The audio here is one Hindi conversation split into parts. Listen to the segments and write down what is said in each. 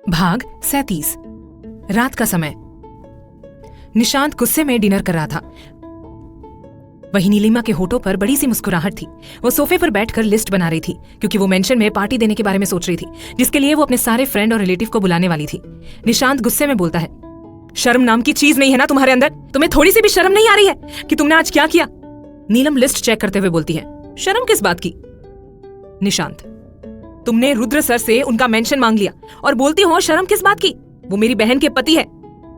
भाग 37। रात का समय। निशांत गुस्से में डिनर कर रहा था। वहीं नीलिमा के होठों पर बड़ी सी मुस्कुराहट थी। वो सोफे पर बैठकर लिस्ट बना रही थी क्योंकि वो मेंशन में पार्टी देने के बारे में सोच रही थी, जिसके लिए वो अपने सारे फ्रेंड और रिलेटिव को बुलाने वाली थी। निशांत गुस्से में बोलता है, शर्म नाम की चीज नहीं है ना तुम्हारे अंदर? तुम्हें थोड़ी सी भी शर्म नहीं आ रही है कि तुमने आज क्या किया? नीलम लिस्ट चेक करते हुए बोलती है, शर्म किस बात की? निशांत, तुमने रुद्र सर से उनका मेंशन मांग लिया और बोलती हो शर्म किस बात की? वो मेरी बहन के पति है।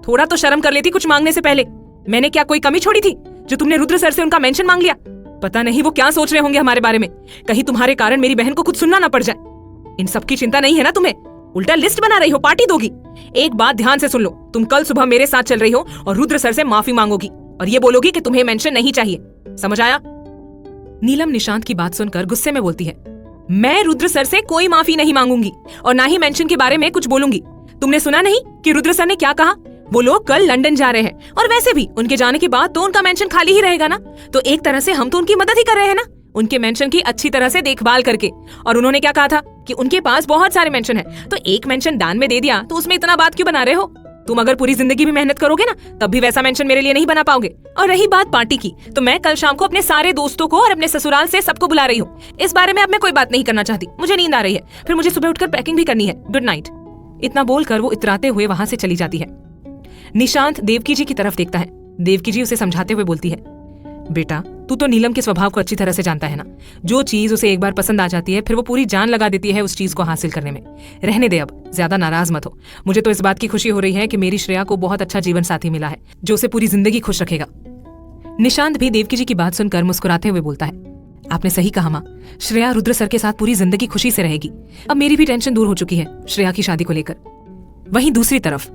थोड़ा तो शर्म कर लेती कुछ मांगने से पहले। मैंने क्या कोई कमी छोड़ी थी जो तुमने रुद्र सर से उनका मेंशन मांग लिया? पता नहीं वो क्या सोच रहे होंगे हमारे बारे में। कहीं तुम्हारे कारण मेरी बहन को कुछ सुनना ना पड़ जाए। इन सब की चिंता नहीं है ना तुम्हें? उल्टा लिस्ट बना रही हो, पार्टी दोगी। एक बात ध्यान से सुन लो, तुम कल सुबह मेरे साथ चल रही हो और रुद्र सर से माफी मांगोगी और ये बोलोगी कि तुम्हें मेंशन नहीं चाहिए। समझ आया? नीलम निशांत की बात सुनकर गुस्से में बोलती है, मैं रुद्र सर से कोई माफी नहीं मांगूंगी और ना ही मेंशन के बारे में कुछ बोलूंगी। तुमने सुना नहीं कि रुद्र सर ने क्या कहा? वो लोग कल लंदन जा रहे हैं और वैसे भी उनके जाने के बाद तो उनका मेंशन खाली ही रहेगा ना। तो एक तरह से हम तो उनकी मदद ही कर रहे हैं ना, उनके मेंशन की अच्छी तरह से देखभाल करके। और उन्होंने क्या कहा था कि उनके पास बहुत सारे मेंशन है, तो एक मेंशन दान में दे दिया तो उसमें इतना बात क्यों बना रहे हो? तुम अगर पूरी जिंदगी भी मेहनत करोगे ना तब भी वैसा मेंशन मेरे लिए नहीं बना पाओगे। और रही बात पार्टी की, तो मैं कल शाम को अपने सारे दोस्तों को और अपने ससुराल से सबको बुला रही हूँ। इस बारे में अब मैं कोई बात नहीं करना चाहती। मुझे नींद आ रही है, फिर मुझे सुबह उठकर पैकिंग भी करनी है। Good night. इतना बोलकर वो इतराते हुए वहां से चली जाती है। निशांत देवकी जी की तरफ देखता है। देवकी जी उसे समझाते हुए बोलती है, बेटा तू तो नीलम के स्वभाव को अच्छी तरह से जानता है ना। जो चीज उसे एक बार पसंद आ जाती है फिर वो पूरी जान लगा देती है उस चीज को हासिल करने में। रहने दे, अब ज्यादा नाराज मत हो। मुझे तो इस बात की खुशी हो रही है कि मेरी श्रेया को बहुत अच्छा जीवन साथी मिला है जो उसे पूरी जिंदगी खुश रखेगा। निशांत भी देवकी जी की बात सुनकर मुस्कुराते हुए बोलता है, आपने सही कहा माँ, श्रेया रुद्र सर के साथ पूरी जिंदगी खुशी से रहेगी। अब मेरी भी टेंशन दूर हो चुकी है श्रेया की शादी को लेकर। वहीं दूसरी तरफ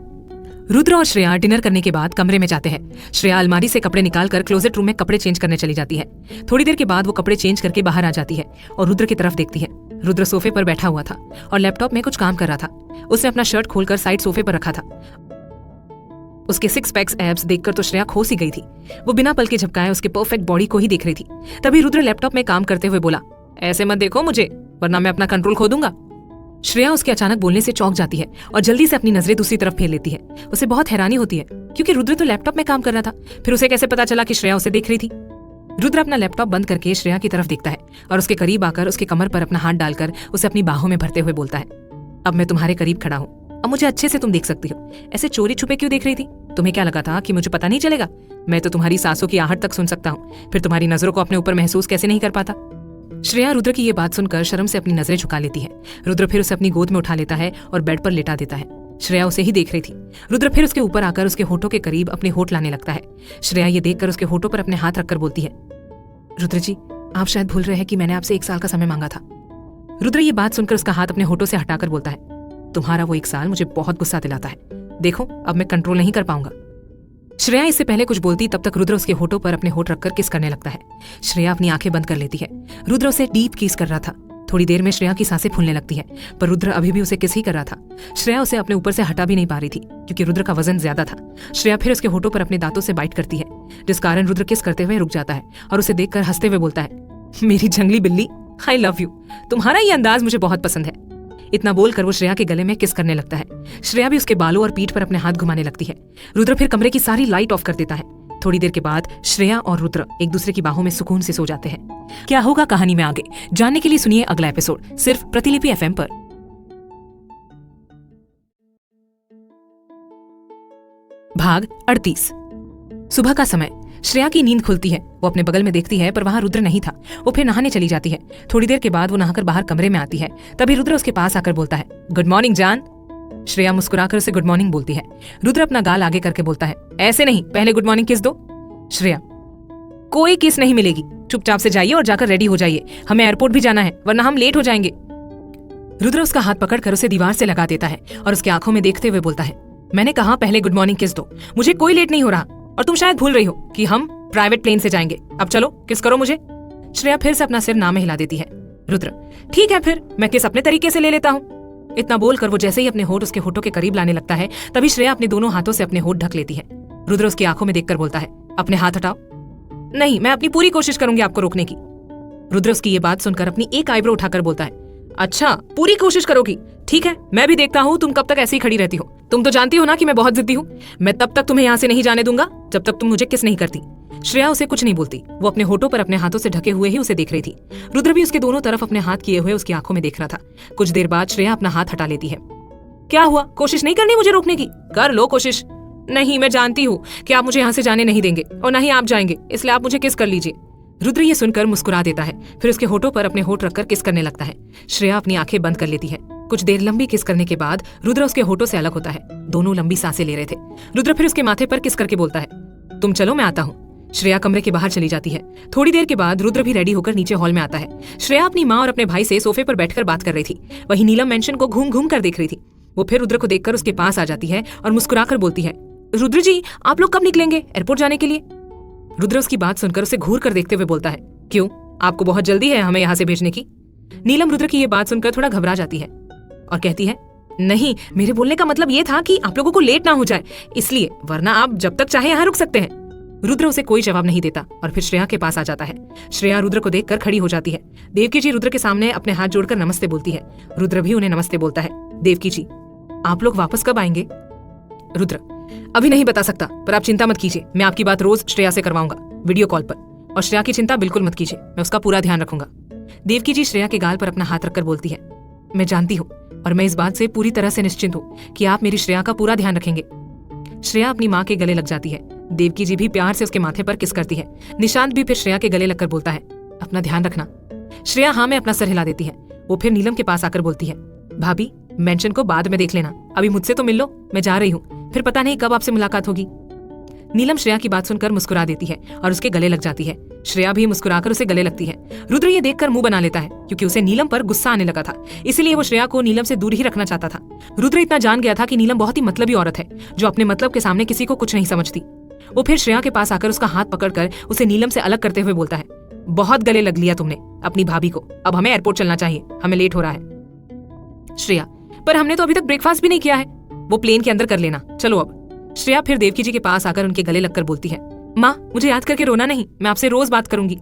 रुद्र और श्रेया डिनर करने के बाद कमरे में जाते हैं। श्रेया अलमारी से कपड़े निकालकर क्लोजेट रूम में कपड़े चेंज करने चली जाती है। थोड़ी देर के बाद वो कपड़े चेंज करके बाहर आ जाती है और रुद्र की तरफ देखती है। रुद्र सोफे पर बैठा हुआ था और लैपटॉप में कुछ काम कर रहा था। उसने अपना शर्ट खोलकर साइड सोफे पर रखा था। उसके 6 पैक्स एब्स देखकर तो श्रेया खो सी गई थी। वो बिना पल के झपकाए उसके परफेक्ट बॉडी को ही देख रही थी। तभी रुद्र लैपटॉप में काम करते हुए बोला, ऐसे मत देखो मुझे वरना मैं अपना कंट्रोल खो दूंगा। श्रेया उसके अचानक बोलने से चौंक जाती है और जल्दी से अपनी नजरें दूसरी तरफ फेर लेती है। उसे बहुत हैरानी होती है क्योंकि रुद्र तो लैपटॉप में काम कर रहा था, फिर उसे कैसे पता चला कि श्रेया उसे देख रही थी? रुद्र अपना लैपटॉप बंद करके श्रेया की तरफ देखता है और उसके करीब आकर उसके कमर पर अपना हाथ डालकर उसे अपनी बाहों में भरते हुए बोलता है, अब मैं तुम्हारे करीब खड़ा हूँ, अब मुझे अच्छे से तुम देख सकती हो। ऐसे चोरी छुपे क्यों देख रही थी? तुम्हें क्या लगा था कि मुझे पता नहीं चलेगा? मैं तो तुम्हारी सांसों की आहट तक सुन सकता हूँ, फिर तुम्हारी नजरों को अपने ऊपर महसूस कैसे नहीं कर पाता? श्रेया रुद्र की ये बात सुनकर शर्म से अपनी नजरें झुका लेती है। रुद्र फिर उसे अपनी गोद में उठा लेता है और बेड पर लेटा देता है। श्रेया उसे ही देख रही थी। रुद्र फिर उसके ऊपर आकर उसके होठों के करीब अपने होठ लाने लगता है। श्रेया ये देखकर उसके होठों पर अपने हाथ रखकर बोलती है, रुद्र जी आप शायद भूल रहे हैं कि मैंने आपसे 1 साल का समय मांगा था। रुद्र ये बात सुनकर उसका हाथ अपने होठों से हटाकर बोलता है, तुम्हारा वो 1 साल मुझे बहुत गुस्सा दिलाता है। देखो अब मैं कंट्रोल नहीं कर पाऊंगा। श्रेया इससे पहले कुछ बोलती तब तक रुद्र उसके होठों पर अपने होठ रखकर किस करने लगता है। श्रेया अपनी आंखें बंद कर लेती है। रुद्र उसे डीप किस कर रहा था। थोड़ी देर में श्रेया की सांसें फूलने लगती है, पर रुद्र अभी भी उसे किस ही कर रहा था। श्रेया उसे अपने ऊपर से हटा भी नहीं पा रही थी क्योंकि रुद्र का वजन ज्यादा था। श्रेया फिर उसके होठों पर अपने दांतों से बाइट करती है, जिस कारण रुद्र किस करते हुए रुक जाता है और उसे देखकर हंसते हुए बोलता है, मेरी जंगली बिल्ली, आई लव यू। तुम्हारा ये अंदाज मुझे बहुत पसंद है। इतना बोलकर वो श्रेया के गले में किस करने लगता है। श्रेया भी उसके बालों और पीठ पर अपने हाथ घुमाने लगती है। रुद्र फिर कमरे की सारी लाइट ऑफ कर देता है। थोड़ी देर के बाद श्रेया और रुद्र एक दूसरे की बाहों में सुकून से सो जाते हैं। क्या होगा कहानी में आगे जानने के लिए सुनिए अगला एपिसोड सिर्फ प्रतिलिपि FM पर। भाग 38। सुबह का समय। श्रेया की नींद खुलती है। वो अपने बगल में देखती है पर वहां रुद्र नहीं था। वो फिर नहाने चली जाती है। थोड़ी देर के बाद वो नहाकर बाहर कमरे में आती है। तभी रुद्र उसके पास आकर बोलता है, गुड मॉर्निंग जान। श्रेया मुस्कुराकर उसे गुड मॉर्निंग बोलती है। रुद्र अपना गाल आगे करके बोलता है, ऐसे नहीं, पहले गुड मॉर्निंग किस दो। श्रेया, कोई किस नहीं मिलेगी, चुपचाप से जाइए और जाकर रेडी हो जाइए, हमें एयरपोर्ट भी जाना है वरना हम लेट हो जाएंगे। रुद्र उसका हाथ पकड़कर उसे दीवार से लगा देता है और उसकी आंखों में देखते हुए बोलता है, मैंने कहा पहले गुड मॉर्निंग किस दो, मुझे कोई लेट नहीं हो रहा और तुम शायद भूल रही हो कि हम प्राइवेट प्लेन से जाएंगे। अब चलो किस करो मुझे। श्रेया फिर से अपना सिर ना में हिला देती है। रुद्र, ठीक है फिर मैं किस अपने तरीके से ले लेता हूँ। इतना बोलकर वो जैसे ही अपने होठ उसके होठों के करीब लाने लगता है तभी श्रेया अपने दोनों हाथों से अपने होठ ढक लेती है। रुद्र उसकी आंखों में देखकर बोलता है, अपने हाथ हटाओ। नहीं, मैं अपनी पूरी कोशिश करूंगी आपको रोकने की। रुद्र उसकी ये बात सुनकर अपनी एक आईब्रो उठाकर बोलता है, अच्छा, पूरी कोशिश करोगी? ठीक है, मैं भी देखता हूँ तुम कब तक ऐसी ही खड़ी रहती हो। तुम तो जानती हो ना कि मैं बहुत जिद्दी हूँ। मैं तब तक तुम्हें यहाँ से नहीं जाने दूंगा जब तक तुम मुझे किस नहीं करती। श्रेया उसे कुछ नहीं बोलती। वो अपने होठों पर अपने हाथों से ढके हुए ही उसे देख रही थी। रुद्र भी उसके दोनों तरफ अपने हाथ किए हुए उसकी आंखों में देख रहा था। कुछ देर बाद श्रेया अपना हाथ हटा लेती है। क्या हुआ? कोशिश नहीं करनी मुझे रोकने की? कर लो कोशिश। नहीं, मैं जानती हूँ कि आप मुझे यहाँ से जाने नहीं देंगे और न ही आप जाएंगे, इसलिए आप मुझे किस कर लीजिए। रुद्र ये सुनकर मुस्कुरा देता है, फिर उसके होठों पर अपने होठ रखकर किस करने लगता है। श्रेया अपनी आंखें बंद कर लेती है। कुछ देर लंबी किस करने के बाद रुद्र उसके होठों से अलग होता है। दोनों लंबी सांसें ले रहे थे। रुद्र फिर उसके माथे पर किस करके बोलता है, तुम चलो, मैं आता हूँ। श्रेया कमरे के बाहर चली जाती है। थोड़ी देर के बाद रुद्र भी रेडी होकर नीचे हॉल में आता है। श्रेया अपनी माँ और अपने भाई से सोफे पर बैठकर बात कर रही थी। वहीं नीलम मेंशन को घूम घूम कर देख रही थी। वो फिर रुद्र को देखकर उसके पास आ जाती है और मुस्कुराकर बोलती है, रुद्र जी, आप लोग कब निकलेंगे एयरपोर्ट जाने के लिए? रुद्र उसकी बात सुनकर उसे घूर कर देखते हुए बोलता है, क्यों, आपको बहुत जल्दी है हमें यहाँ से भेजने की? नीलम रुद्र की ये बात सुनकर थोड़ा घबरा जाती है और कहती है, नहीं, मेरे बोलने का मतलब ये था कि आप लोगों को लेट ना हो जाए, इसलिए, वरना आप जब तक चाहे यहाँ रुक सकते हैं। रुद्र उसे कोई जवाब नहीं देता और फिर श्रेया के पास आ जाता है। श्रेया रुद्र को देखकर खड़ी हो जाती है। देवकी जी रुद्र के सामने अपने हाथ जोड़कर नमस्ते बोलती है। रुद्र भी उन्हें नमस्ते बोलता है। देवकी जी, आप लोग वापस कब आएंगे? रुद्र, अभी नहीं बता सकता, पर आप चिंता मत कीजिए, मैं आपकी बात रोज श्रेया से करवाऊंगा, वीडियो कॉल पर, और श्रेया की चिंता बिल्कुल मत कीजिए, मैं उसका पूरा ध्यान रखूंगा। देवकी जी श्रेया के गाल पर अपना हाथ रखकर बोलती है, मैं जानती हूँ और मैं इस बात से पूरी तरह से निश्चिंत हूँ कि आप मेरी श्रेया का पूरा ध्यान रखेंगे। श्रेया अपनी माँ के गले लग जाती है। देवकी जी भी प्यार से उसके माथे पर किस करती है। निशांत भी फिर श्रेया के गले लगकर बोलता है, अपना ध्यान रखना। श्रेया हाँ में अपना सर हिला देती है। वो फिर नीलम के पास आकर बोलती है, भाभी, मेंशन को बाद में देख लेना, अभी मुझसे तो मिल लो, मैं जा रही हूँ, फिर पता नहीं कब आपसे मुलाकात होगी। नीलम श्रेया की बात सुनकर मुस्कुरा देती है और उसके गले लग जाती है। श्रेया भी मुस्कुराकर उसे गले लगती है। रुद्र ये देखकर मुंह बना लेता है क्योंकि उसे नीलम पर गुस्सा आने लगा था, इसलिए वो श्रेया को नीलम से दूर ही रखना चाहता था। रुद्र इतना जान गया था कि नीलम बहुत ही मतलबी औरत है जो अपने मतलब के सामने किसी को कुछ नहीं समझती। वो फिर श्रेया के पास आकर उसका हाथ पकड़कर उसे नीलम से अलग करते हुए बोलता है, बहुत गले लग लिया तुमने अपनी भाभी को, अब हमें एयरपोर्ट चलना चाहिए, हमें लेट हो रहा है। श्रेया, पर हमने तो अभी तक ब्रेकफास्ट भी नहीं किया है, वो प्लेन के अंदर कर लेना, चलो अब। श्रेया फिर देवकी जी के पास आकर उनके गले लगकर बोलती है, माँ, मुझे याद करके रोना नहीं, मैं आपसे रोज बात करूंगी।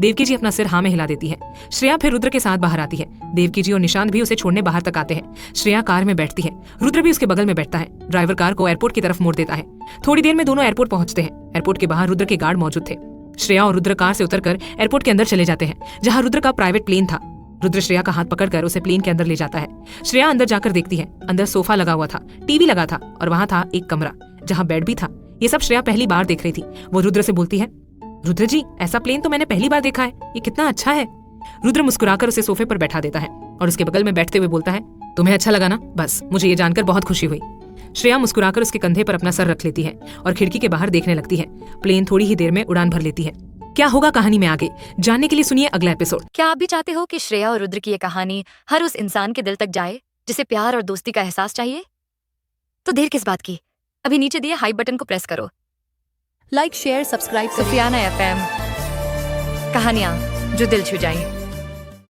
देवकी जी अपना सिर हाँ में हिला देती है। श्रेया फिर रुद्र के साथ बाहर आती है। देवकी जी और निशांत भी उसे छोड़ने बाहर तक आते हैं। श्रेया कार में बैठती है। रुद्र भी उसके बगल में बैठता है। ड्राइवर कार को एयरपोर्ट की तरफ मोड़ देता है। थोड़ी देर में दोनों एयरपोर्ट पहुंचते हैं। एयरपोर्ट के बाहर रुद्र के गार्ड मौजूद थे। श्रेया और रुद्र कार से उतरकर एयरपोर्ट के अंदर चले जाते हैं, जहाँ रुद्र का प्राइवेट प्लेन था। रुद्र श्रेया का हाथ पकड़कर उसे प्लेन के अंदर ले जाता है। श्रेया अंदर जाकर देखती है, अंदर सोफा लगा हुआ था, टीवी लगा था और वहाँ था एक कमरा जहाँ बेड भी था। ये सब श्रेया पहली बार देख रही थी। वो रुद्र से बोलती है, रुद्र जी, ऐसा प्लेन तो मैंने पहली बार देखा है, ये कितना अच्छा है। रुद्र मुस्कुराकर उसे सोफे पर बैठा देता है और उसके बगल में बैठते हुए बोलता है, तुम्हें अच्छा लगा ना? बस, मुझे ये जानकर बहुत खुशी हुई। श्रेया मुस्कुराकर उसके कंधे पर अपना सर रख लेती है और खिड़की के बाहर देखने लगती है। प्लेन थोड़ी ही देर में उड़ान भर लेती है। क्या होगा कहानी में आगे जानने के लिए सुनिए अगला एपिसोड। क्या आप भी चाहते हो कि श्रेया और रुद्र की ये कहानी हर उस इंसान के दिल तक जाए जिसे प्यार और दोस्ती का एहसास चाहिए? तो देर किस बात की, अभी नीचे दिए हाइप बटन को प्रेस करो। Like, share, subscribe. Sufiana FM, कहानियां जो दिल छू जाएं।